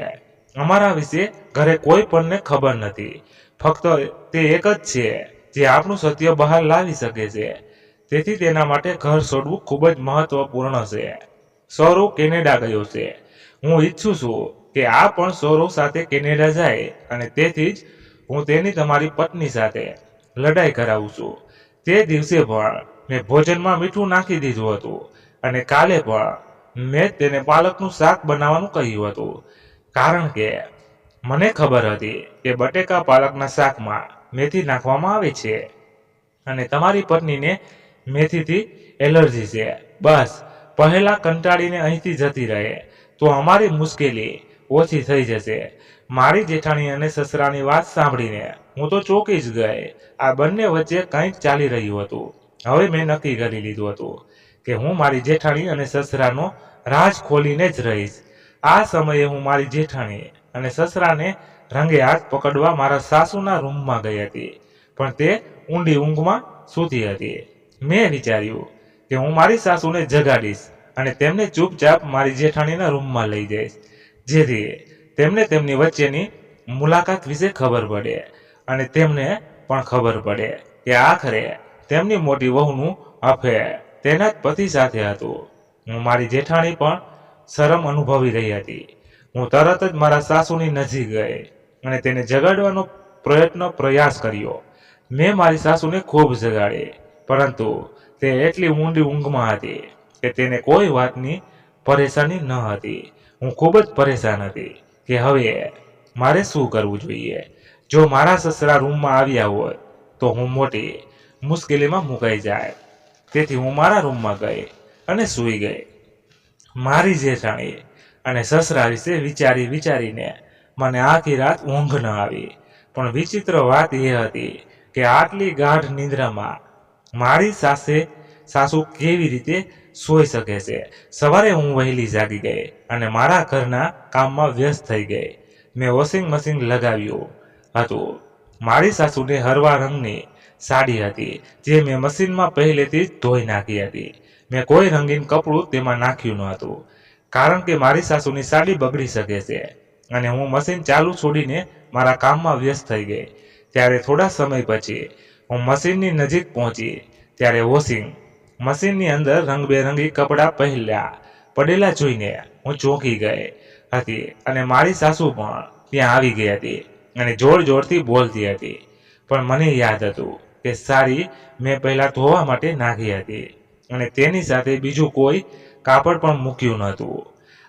અમારા વિશે ઘરે કોઈ પણને ખબર નથી. ફક્ત તે એક જ છે જે આપણું સત્ય બહાર લાવી શકે છે. તેથી તેના માટે ઘર છોડવું ખૂબ જ મહત્વપૂર્ણ છે. સૌરવ કેનેડા ગયો છે. હું ઈચ્છું છું કે આ પણ સૌરવ સાથે કેનેડા જાય અને તેથી જ હું તેની તમારી પત્ની સાથે લડાઈ કરાવું છું. તે દિવસે પણ મેં ભોજનમાં મીઠું નાખી દીધું હતું અને કાલે પણ મેં તેને પાલકનું શાક બનાવવાનું કહ્યું હતું, કારણ કે મને ખબર હતી કે બટેકા પાલકના શાકમાં મેથી નાખવામાં આવે છે અને તમારી પત્નીને મેથીથી એલર્જી છે. બસ પહેલા કંટાળીને અહીંથી જતી રહે તો અમારી મુશ્કેલી ઓછી થઈ જશે. મારી જેઠાણી અને સસરાની વાત સાંભળીને હું તો ચોંકી જ ગઈ. આ બંને વચ્ચે કંઈક ચાલી રહ્યું હતું. હવે મેં નક્કી કરી લીધું હતું કે હું મારી જેઠાણી અને સસરાનો રાજ ખોલીને જ રહીશ. આ સમયે હું મારી જેઠાણી અને સસરાને રંગે હાથ પકડવા મારા સાસુના રૂમમાં ગઈ હતી, પણ તે ઊંડી ઊંઘમાં સૂતી હતી. મેં વિચાર્યું કે હું મારી સાસુને જગાડીશ અને તેમને ચૂપચાપ મારી જેઠાણીના રૂમમાં લઈ જઈશ, જેથી તેમને તેમની વચ્ચેની મુલાકાત વિશે ખબર પડે અને તેમને પણ ખબર પડે કે આખરે તેમની મોટી વહુનું અફેર તેના જ પતિ સાથે હતું. મારી જેઠાણી પણ શરમ અનુભવી રહી હતી. હું તરત જ મારા સાસુની નજીક ગઈ અને તેને જગાડવાનો પ્રયાસ કર્યો. મેં મારી સાસુને ખૂબ જગાડી, પરંતુ તે એટલી ઊંડી ઊંઘમાં હતી કે તેને કોઈ વાતની પરેશાની ન હતી. હું ખૂબ જ પરેશાન હતી કે હવે મારે શું કરવું જોઈએ. જો મારા સસરા રૂમમાં આવ્યા હોય તો હું મોટી મુશ્કેલીમાં મુકાઈ જાય. તેથી હું મારા રૂમમાં ગઈ અને સૂઈ ગઈ. મારી જેઠાણી અને સસરા વિશે વિચારીને મને આખી રાત ઊંઘ ન આવી. પણ વિચિત્ર વાત એ હતી કે આટલી ગાઢ નિંદ્રામાં મારી સાસુ કેવી રીતે સૂઈ શકે છે. સવારે હું વહેલી જાગી ગઈ અને મારા ઘરના કામમાં વ્યસ્ત થઈ ગઈ. મેં વોશિંગ મશીન લગાવ્યું હતું. મારી સાસુને હળવા રંગની સાડી હતી જે મેં મશીનમાં પહેલેથી જ ધોઈ નાખી હતી. મેં કોઈ રંગીન કપડું તેમાં નાખ્યું ન હતું, કારણ કે મારી સાસુની સાડી બગડી શકે છે. અને હું મશીન ચાલુ છોડીને મારા કામમાં વ્યસ્ત થઈ ગઈ. ત્યારે થોડા સમય પછી હું મશીનની નજીક પહોંચી ત્યારે વોશિંગ મશીનની અંદર રંગબેરંગી કપડાં પડેલા જોઈને હું ચોંકી ગઈ હતી અને મારી સાસુ પણ ત્યાં આવી ગઈ હતી અને જોરથી બોલતી હતી. પણ મને યાદ હતું કે સાડી મેં પહેલા ધોવા માટે નાખી હતી અને તેની સાથે બીજું કોઈ કાપડ પણ મૂક્યું નહોતું.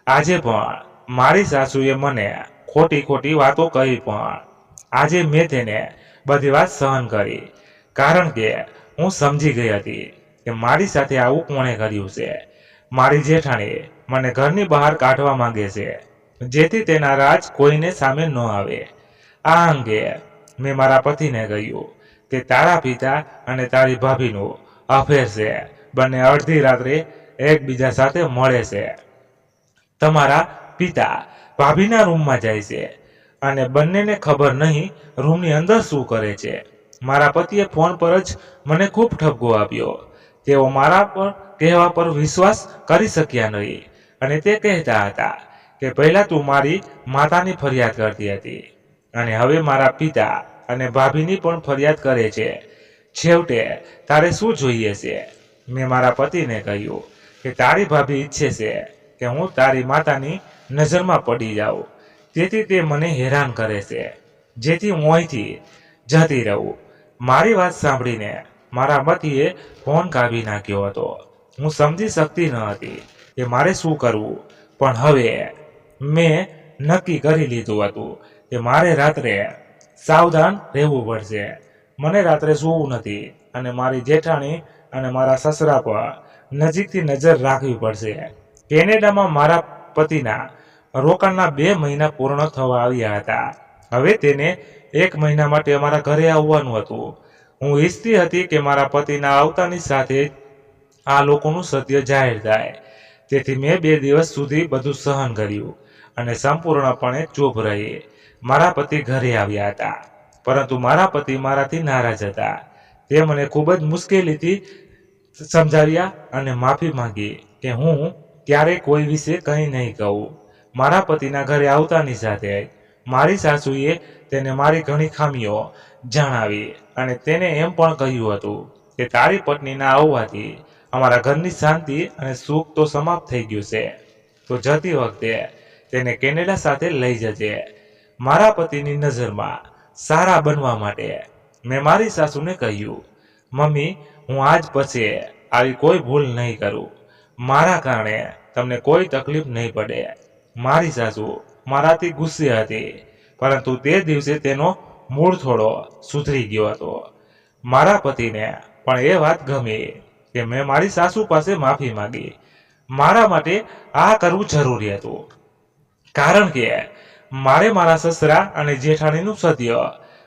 આજે પણ મારી સાસુએ મને ખોટી વાતો કહી, પણ આજે મેં તેને બધી વાત સહન કરી, કારણ કે હું સમજી ગઈ હતી કે મારી સાથે આવું કોણે કર્યું છે. મારી જેઠાણી મને ઘરની બહાર કાઢવા માંગે છે, જેથી તેના રાજ કોઈને સામે ન આવે. આ અંગે મેં મારા પતિને કહ્યું કે તારા પિતા અને તારી ભાભીનું અફેર છે. બંને અડધી રાત્રે એકબીજા સાથે મળે છે. તમારા પિતા ભાભીના રૂમમાં જાય છે અને બંનેને ખબર નહીં રૂમની અંદર શું કરે છે. મારા પતિએ ફોન પર જ મને ખૂબ ઠપકો આપ્યો. તેઓ મારા પર કહેવા પર વિશ્વાસ કરી શક્યા નહીં અને તે કહેતા હતા કે પહેલા તું મારી માતાની ફરિયાદ કરતી હતી અને હવે મારા પિતા અને ભાભીની પણ ફરિયાદ કરે છે. છેવટે તારે શું જોઈએ છે? મેં મારા પતિને કહ્યું કે તારી ભાભી ઈચ્છે છે કે હું તારી માતાની નજરમાં પડી જાઉં, તેથી તે મને હેરાન કરે છે, જેથી હું અહીંથી જતી રહું. મારી વાત સાંભળીને મારા પતિએ ફોન કાપી નાખ્યો હતો. હું સમજી શકતી ન હતી કે મારે શું કરવું, પણ હવે મેં નક્કી કરી લીધું હતું કે મારે રાત્રે સાવધાન રહેવું પડશે. મને રાત્રે સૂવું નથી અને મારી જેઠાણી અને મારા સસરા પર નજીકથી નજર રાખવી પડશે. કેનેડામાં મારા પતિના રોકાણના 2 મહિના પૂર્ણ થવા આવ્યા હતા. હવે તેને 1 મહિના માટે અમારા ઘરે આવવાનું હતું. હું ઈચ્છતી હતી કે મારા પતિના આવતાની સાથે જ આ લોકોનું સત્ય જાહેર થાય. તેથી મેં 2 દિવસ સુધી બધું સહન કર્યું અને સંપૂર્ણપણે ચૂપ રહી. મારા પતિ ઘરે આવ્યા હતા, પરંતુ મારા પતિ મારાથી નારાજ હતા. તે મને ખૂબ જ મુશ્કેલીથી સમજાવ્યા અને માફી માંગી કે હું ક્યારેય કોઈ વિશે કંઈ નહીં કહું. મારા પતિના ઘરે આવતાની સાથે મારી સાસુએ તેને મારી ઘણી ખામીઓ જણાવી અને તેને એમ પણ કહ્યું હતું કે તારી પત્નીના આવવાથી અમારા ઘરની શાંતિ અને સુખ તો સમાપ્ત થઈ ગયું છે, તો જતી વખતે તેને કેનેડા સાથે લઈ જજે. મારા પતિની નજરમાં સારા બનવા માટે મેં મારી સાસુને કહ્યું, મમ્મી, હું આજ પછી આવી કોઈ ભૂલ નહીં કરું. મારા કારણે તમને કોઈ તકલીફ નહીં પડે. મારી સાસુ મારાથી ગુસ્સે હતી, પરંતુ તે દિવસે તેનો મૂડ થોડો સુધરી ગયો હતો. મારા પતિને પણ એ વાત ગમી કે મેં મારી સાસુ પાસે માફી માંગી. મારા માટે આ કરવું જરૂરી હતું, કારણ કે મારે મારા સસરા અને જેઠાણીનું સત્ય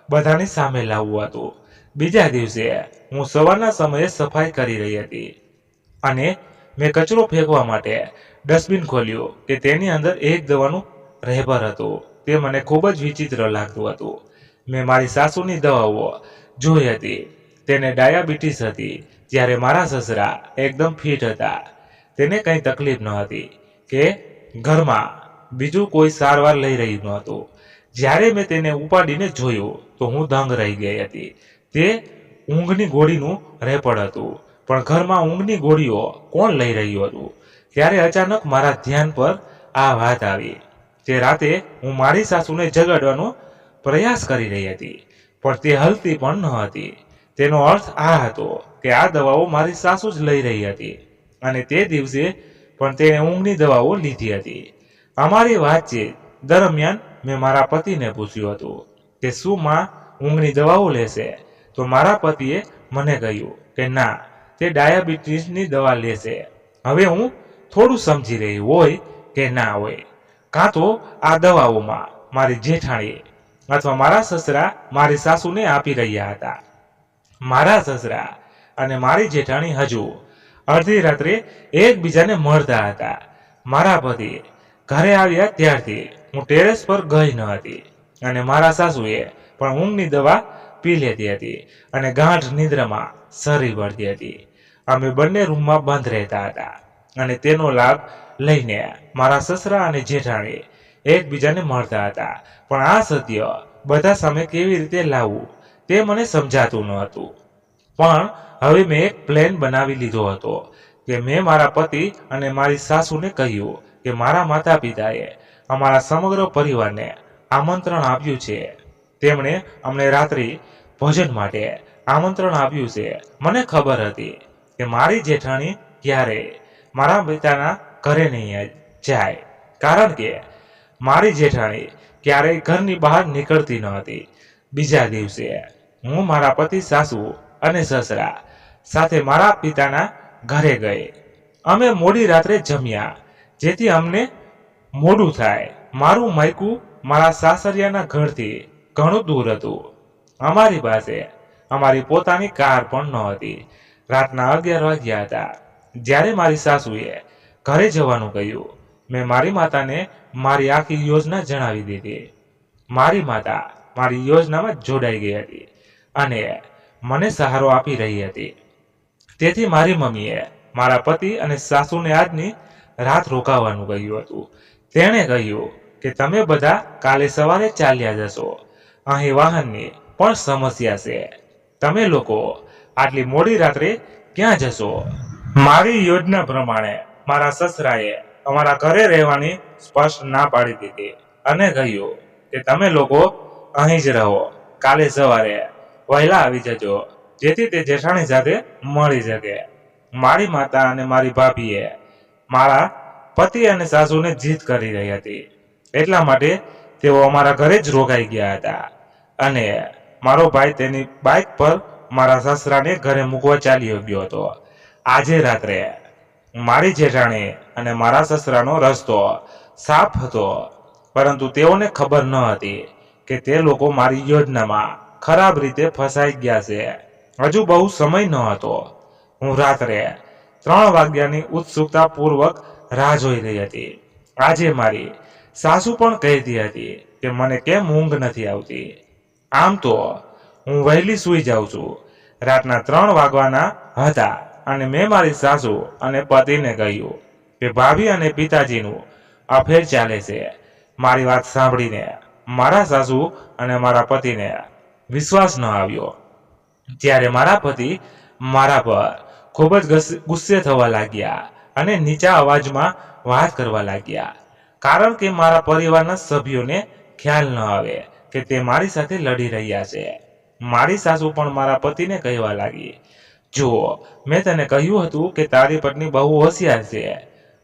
બધાની સામે લાવવું હતું. બીજા દિવસે હું સવારના સમયે સફાઈ કરી રહી હતી અને મેં કચરો ફેંકવા માટે ડસ્ટબિન ખોલ્યું કે તેની અંદર એક દવાનું રહેબર હતું. તે મને ખૂબ જ વિચિત્ર લાગતું હતું. મેં મારી સાસુની દવાઓ જોઈ હતી. તેને ડાયાબિટીસ હતી, જ્યારે મારા સસરા એકદમ ફિટ હતા. તેને કંઈ તકલીફ ન હતી કે ઘરમાં બીજું કોઈ સારવાર લઈ રહ્યું ન હતું. જ્યારે મેં તેને ઉપાડીને જોયું તો હું દંગ રહી ગઈ હતી. તે ઊંઘની ગોળીનું રેપડ હતું, પણ ઘરમાં ઊંઘની ગોળીઓ કોણ લઈ રહ્યું હતું? ત્યારે અચાનક મારા ધ્યાન પર આ વાત આવી. તે રાતે હું મારી સાસુને જગાડવાનો પ્રયાસ કરી રહી હતી, પણ તે હલતી પણ ન હતી. તેનો અર્થ આ હતો કે આ દવાઓ મારી સાસુ જ લઈ રહી હતી અને તે દિવસે પણ તેણે ઊંઘની દવાઓ લીધી હતી. અમારી વાતચીત દરમિયાન મેં મારા પતિને પૂછ્યું હતું કે શું માં ઊંઘની દવાઓ લેશે, તો મારા પતિએ મને કહ્યું કે ના, તે ડાયાબિટીસની દવા લેશે. હવે હું થોડું સમજી રહી હોય કે ના હોય, કાં તો આ દવાઓમાં મારી જેઠાણી અથવા મારા સસરા મારી સાસુને આપી રહ્યા હતા. મારા સસરા અને મારી જેઠાણી હજુ અડધી રાત્રે એકબીજાને મળતા હતા. મારા પતિ ઘરે આવ્યા ત્યારથી હું ટેરેસ પર ગઈ ન હતી અને મારા સાસુએ પણ ઊંઘની દવા પી લેતી હતી અને ગાઢ નિદ્રામાં સરી પડતી હતી. અમે બંને રૂમમાં બંધ રહેતા હતા અને તેનો લાભ લઈને મારા સસરા અને જેઠાણી એકબીજાને મળતા હતા. પણ આ સત્ય બધા સામે કેવી રીતે લાવવું તે મને સમજાતું ન હતું. પણ હવે મેં એક પ્લાન બનાવી લીધો હતો કે મેં મારા પતિ અને મારી સાસુને કહ્યું કે મારા માતા પિતાએ અમારા સમગ્ર પરિવારને આમંત્રણ આપ્યું છે. તેમણે અમને રાત્રિ ભોજન માટે આમંત્રણ આપ્યું છે. મને ખબર હતી કે મારી જેઠાણી ક્યારેય મારા પિતાના ઘરે નહીં જાય, કારણ કે મારી જેઠાણી ક્યારેય ઘરની બહાર નીકળતી ન હતી. બીજા દિવસે હું મારા પતિ, સાસુ અને સસરા સાથે મારા પિતાના ઘરે ગઈ. અમે મોડી રાત્રે જમ્યા, જેથી અમને મોડું થાય. મારું માયકું મારા સાસરિયાના ઘરથી ઘણું દૂર હતું. અમારી પાસે અમારી પોતાની કાર પણ ન હતી. રાતના 11 વાગ્યા હતા જ્યારે મારી સાસુએ ઘરે જવાનું કહ્યું. મેં મારી માતાને મારી આખી યોજના જણાવી દીધી. મારી માતા મારી યોજનામાં જોડાઈ ગઈ હતી અને મને સહારો આપી રહી હતી. તેથી મારી મમ્મીએ મારા પતિ અને સાસુને આજની રાત રોકાવાનું કહ્યું હતું. તેણે કહ્યું કે તમે બધા કાલે સવારે ચાલ્યા જશો. અહીં વાહનની પણ સમસ્યા છે. તમે લોકો આટલી મોડી રાત્રે ક્યાં જશો? મારી યોજના પ્રમાણે મારા સસરાએ અમારા ઘરે રહેવાની સ્પષ્ટ ના પાડી દીધી અને કહ્યું કે તમે લોકો અહીં જ રહો, કાલે સવારે વહેલા આવી જજો જેથી તે જેઠાણી સાથે મળી શકે. મારી માતા અને મારી ભાભીએ મારા પતિ અને સાસુને જીદ કરી રહી હતી, એટલા માટે તેઓ અમારા ઘરે જ રોકાઈ ગયા હતા અને મારો ભાઈ તેની બાઇક પર મારા સસરાને ઘરે મૂકવા ચાલ્યો ગયો હતો. આજે રાત્રે મારી જેઠાણી અને મારા સસરાનો રસ્તો સાફ હતો, પરંતુ તેઓને ખબર ન હતી કે તે લોકો મારી યોજનામાં ખરાબ રીતે ફસાઈ ગયા છે. હજુ બહુ સમય ન હતો. હું રાત્રે 3 વાગ્યાની ઉત્સુકતાપૂર્વક રાહ જોઈ રહી હતી. આજે મારી સાસુ પણ કહેતી હતી કે મને કેમ ઊંઘ નથી આવતી. આમ તો હું વહેલી સૂઈ જાઉં છું. રાતના 3 વાગવાના હતા અને મેં મારી સાસુ અને પતિને કહ્યું કે ભાભી અને પિતાજીનું અફેર ચાલે છે. મારી વાત સાંભળીને મારા સાસુ અને મારા પતિને વિશ્વાસ ન આવ્યો. ત્યારે મારા પતિ મારા પર ખૂબ જ ગુસ્સે થવા લાગ્યા અને નીચા અવાજમાં વાત કરવા લાગ્યા, કારણ કે મારા પરિવારના સભ્યોને ખ્યાલ ન આવે કે તે મારી સાથે લડી રહ્યા છે. મારી સાસુ પણ મારા પતિને કહેવા લાગી, જુઓ, મેં તને કહ્યું હતું કે તારી પત્ની બહુ હોશિયાર છે.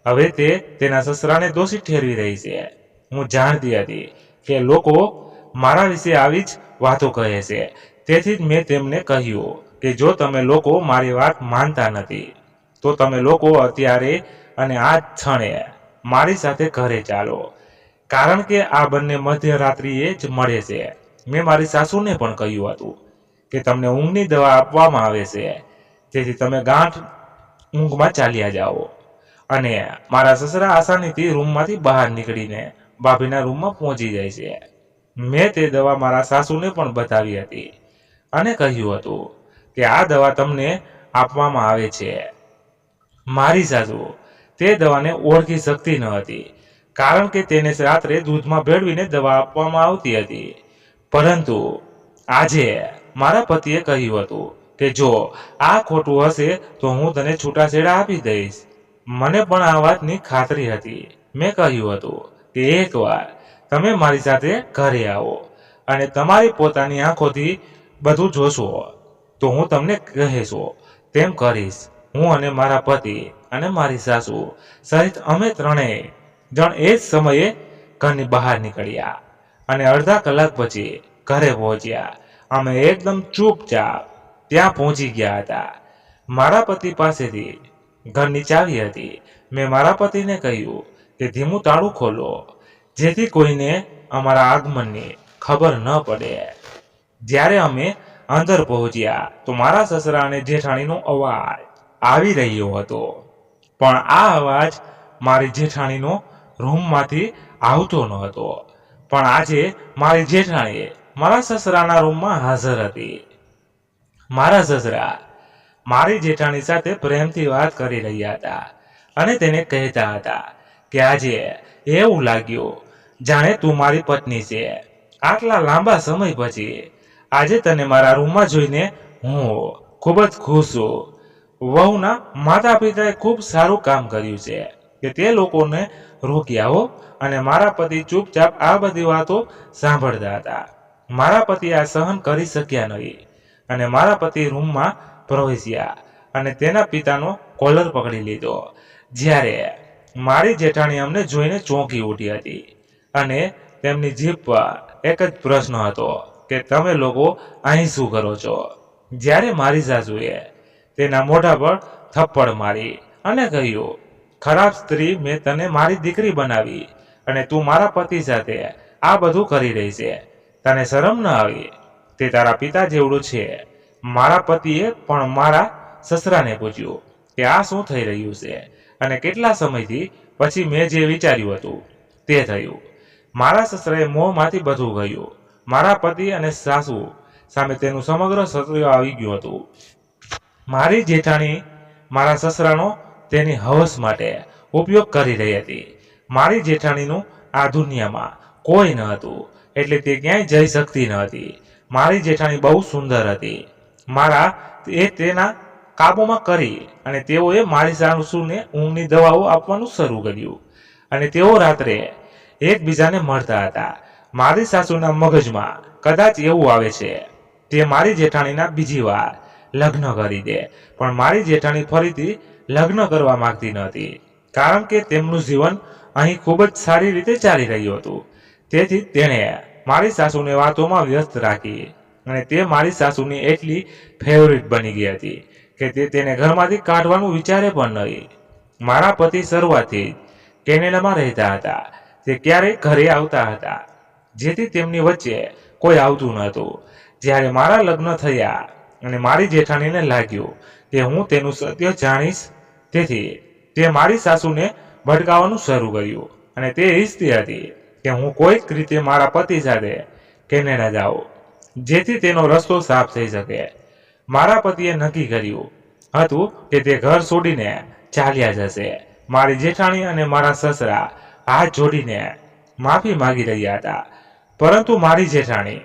હવે તે તેના સસરાને દોષી ઠેરવી રહી છે. હું જાણતી હતી કે લોકો મારા વિશે આવી જ વાતો કહે છે, તેથી જ મેં તેમને કહ્યું કે જો તમે લોકો મારી વાત માનતા નથી તો તમે લોકો અત્યારે અને આ ક્ષણે મારી સાથે ઘરે ચાલો, કારણ કે આ બંને મધ્યરાત્રિએ જ મળે છે. મેં મારી સાસુને પણ કહ્યું હતું કે તમને ઊંઘની દવા આપવામાં આવે છે, તેથી તમે ગાંઠ ઊંઘમાં ચાલ્યા જાઓ. અને મારા સસરા આસાનીથી રૂમમાંથી બહાર નીકળીને ભાભીના રૂમમાં પહોંચી જાય છે. મેં તે દવા મારા સાસુને પણ બતાવી હતી અને કહ્યું હતું કે આ દવા તમને આપવામાં આવે છે. મારી સાસુ તે દવાને ઓળખી શકતી ન હતી, કારણ કે તેને રાત્રે દૂધમાં ભેળવીને દવા આપવામાં આવતી હતી. પરંતુ આજે મારા પતિએ કહ્યું હતું કે જો આ ખોટું હશે તો હું તને છૂટાછેડા આપી દઈશ. મને પણ આ વાતની ખાતરી હતી. મેં કહ્યું હતું કે એકવાર તમે મારી સાથે ઘરે આવો અને તમારી પોતાની આંખોથી બધું જોશો તો હું તમને કહેશો તેમ કરીશ. હું અને મારા પતિ અને મારી સાસુ સહિત અમે ત્રણેય જણ એ જ સમયે ઘરની બહાર નીકળ્યા અને અડધા કલાક પછી ઘરે પહોંચ્યા. અમે એકદમ ચૂપચાપ ત્યાં પહોંચી ગયા હતા. મારા પતિ પાસેથી ઘરની ચાવી હતી. મેં મારા પતિને કહ્યું કે ધીમું તાળું ખોલો, જેથી કોઈને અમારા આગમનની ખબર ન પડે. જ્યારે અમે અંદર પહોંચ્યા તો મારા સસરા અને જેઠાણીનો અવાજ આવી રહ્યો હતો, પણ આ અવાજ મારી જેઠાણીનો રૂમમાંથી આવતો ન હતો. પણ આજે મારી જેઠાણી મારા સસરાના રૂમમાં હાજર હતી. મારા સસરા મારી જેઠાણી સાથે પ્રેમથી વાત કરી રહ્યા હતા અને તેને કહેતા હતા કે આજે એવું લાગ્યું જાણે તું મારી પત્ની છે. આટલા લાંબા સમય પછી આજે તને મારા રૂમમાં જોઈને હું ખૂબ જ ખુશ છું. વહુના માતા પિતાએ ખૂબ સારું કામ કર્યું છે કે તે લોકોને રોક્યા હો. અને મારા પતિ ચૂપચાપ આ બધી વાતો સાંભળતા હતા. મારા પતિ આ સહન કરી શક્યા નહીં અને મારા પતિ રૂમમાં પ્રવેશ્યા અને તેના પિતાનો કોલર પકડી લીધો. જ્યારે મારી જેઠાણી અમને જોઈને ચોંકી ઉઠી હતી અને તેમની જીભ પર એક જ પ્રશ્ન હતો કે તમે લોકો અહીં શું કરો છો. જ્યારે મારી સાસુએ તેના મોઢા પર થપ્પડ મારી અને કહ્યું, ખરાબ સ્ત્રી, મેં તને મારી દીકરી બનાવી અને તું મારા પતિ સાથે આ બધું કરી રહી છે. તને શરમ ન આવી? તે તારા પિતા જેવડું છે. મારા પતિએ પણ મારા સસરાને પૂછ્યું કે આ શું થઈ રહ્યું છે અને કેટલા સમયથી પછી મેં જે વિચાર્યું હતું તે થયું. મારા સસરાએ મોંમાંથી બધું કહ્યું. મારા પતિ અને સાસુ સામે તેનું સમગ્ર સત્ય આવી ગયું હતું. મારી જેઠાણી મારા સસરાનો તેની હવસ માટે ઉપયોગ કરી રહી હતી. મારી જેઠાણીનું આ દુનિયામાં કોઈ ન હતું, એટલે તે ક્યાંય જઈ શકતી ન હતી. મારી જેઠાણી બહુ સુંદર હતી. તેના કાબૂમાં કરી અને તેઓએ મારી સાસુને ઊંઘની દવાઓ આપવાનું શરૂ કર્યું અને તેઓ રાત્રે એકબીજાને મળતા હતા. મારી સાસુના મગજમાં કદાચ એવું આવે છે તે મારી જેઠાણીના બીજી વાર લગ્ન કરી દે, પણ મારી જેઠાણી ફરીથી લગ્ન કરવા માંગતી નહોતી, કારણ કે તેમનું જીવન અહીં ખૂબ જ સારી રીતે ચાલી રહ્યું હતું. તેથી તેણે મારી સાસુને વાતોમાં વ્યસ્ત રાખી અને તે મારી સાસુની એટલી ફેવરિટ બની ગઈ હતી કે તે તેને ઘરમાંથી કાઢવાનું વિચારે પણ નહીં. મારા પતિ શરૂઆતથી જ કેનેડામાં રહેતા હતા. તે ક્યારેય ઘરે આવતા હતા, જેથી તેમની વચ્ચે કોઈ આવતું નહોતું. જ્યારે મારા લગ્ન થયા અને મારી જેઠાણીને લાગ્યું કે હું તેનું સત્ય જાણીશ, તેથી તે મારી સાસુને ભડકાવવાનું શરૂ કર્યું અને તે ઈચ્છતી હતી કે હું કોઈક રીતે મારા પતિ સાથે કેનેડા જાઉં, જેથી તેનો રસ્તો સાફ થઈ શકે. મારા પતિએ નક્કી કર્યું હતું કે તે ઘર છોડીને ચાલ્યા જશે. મારી જેઠાણી અને મારા સસરા હાથ જોડીને માફી માંગી રહ્યા હતા, પરંતુ મારી જેઠાણી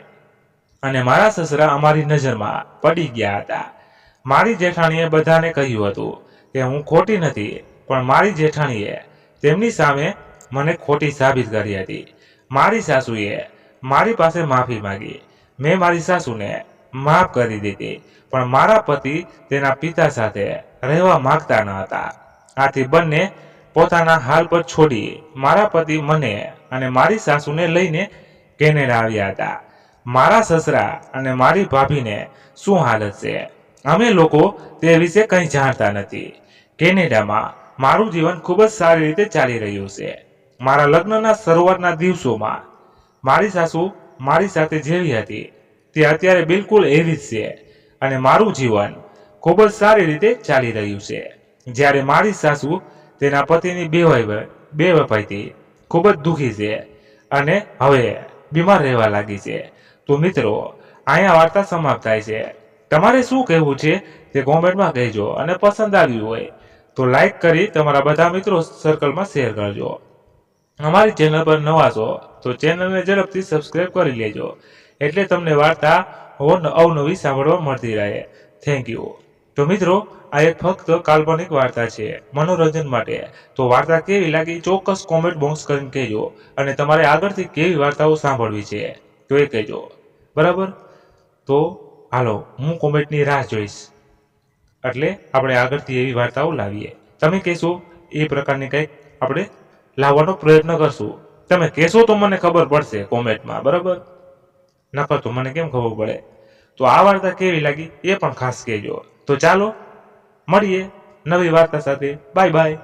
અને મારા સસરા અમારી નજરમાં પડી ગયા હતા. મારી જેઠાણીએ બધાને કહ્યું હતું કે હું ખોટી નથી, પણ મારી જેઠાણીએ તેમની સામે મને ખોટી સાબિત કરી હતી. મારી સાસુએ મારી પાસે માફી માંગી. મેં મારી સાસુને માફ કરી દીધી, પણ મારા પતિ તેના પિતા સાથે રહેવા માંગતા ન હતા. આથી બંને પોતાના હાલ પર છોડી મારા પતિ મને અને મારી સાસુને લઈને કેનેડા આવ્યા હતા. મારા સસરા અને મારી ભાભીને શું હાલત છે, અમે લોકો તે વિશે કંઈ જાણતા નથી. કેનેડામાં મારું જીવન ખૂબ જ સારી રીતે ચાલી રહ્યું છે. મારા લગ્નના શરૂઆતના દિવસોમાં મારી સાસુ મારી સાથે જેવી હતી તે અત્યારે બિલકુલ એવી જ છે અને મારું જીવન ખૂબ જ સારી રીતે ચાલી રહ્યું છે. જ્યારે મારી સાસુ તેના પતિની બેવફાઈથી ખૂબ જ દુઃખી છે અને હવે બીમાર રહેવા લાગી છે. તો મિત્રો, અહીંયા વાર્તા સમાપ્ત થાય છે. તમારે શું કહેવું છે તે કોમેન્ટમાં કહેજો અને પસંદ આવ્યું હોય તો લાઈક કરી તમારા બધા મિત્રો સર્કલમાં શેર કરજો. અમારી ચેનલ પર નવા છો તો ચેનલને ઝડપથી સબસ્ક્રાઇબ કરી લેજો, એટલે તમને વાર્તા અવનવી સાંભળવા મળતી રહે. Thank you. તો મિત્રો, આ એક ફક્ત કાલ્પનિક વાર્તા છે, મનોરંજન માટે. તો વાર્તા કેવી લાગી ચોક્કસ કોમેન્ટ બોક્સ કરીને કહેજો, અને તમારે આગળથી કેવી વાર્તાઓ સાંભળવી છે તો એ કહેજો. બરાબર? તો હાલો, હું કોમેન્ટની રાહ જોઈશ, એટલે આપણે આગળથી એવી વાર્તાઓ લાવીએ. તમે કહેશો એ પ્રકારની કંઈક આપણે લાવવાનો પ્રયત્ન કરશું. તમે કહેશો તો મને ખબર પડશે કોમેન્ટમાં, બરાબર? નકર તો મને કેમ ખબર પડે? તો આ વાર્તા કેવી લાગી એ પણ ખાસ કહેજો. તો ચાલો મળીએ નવી વાર્તા સાથે. Bye bye.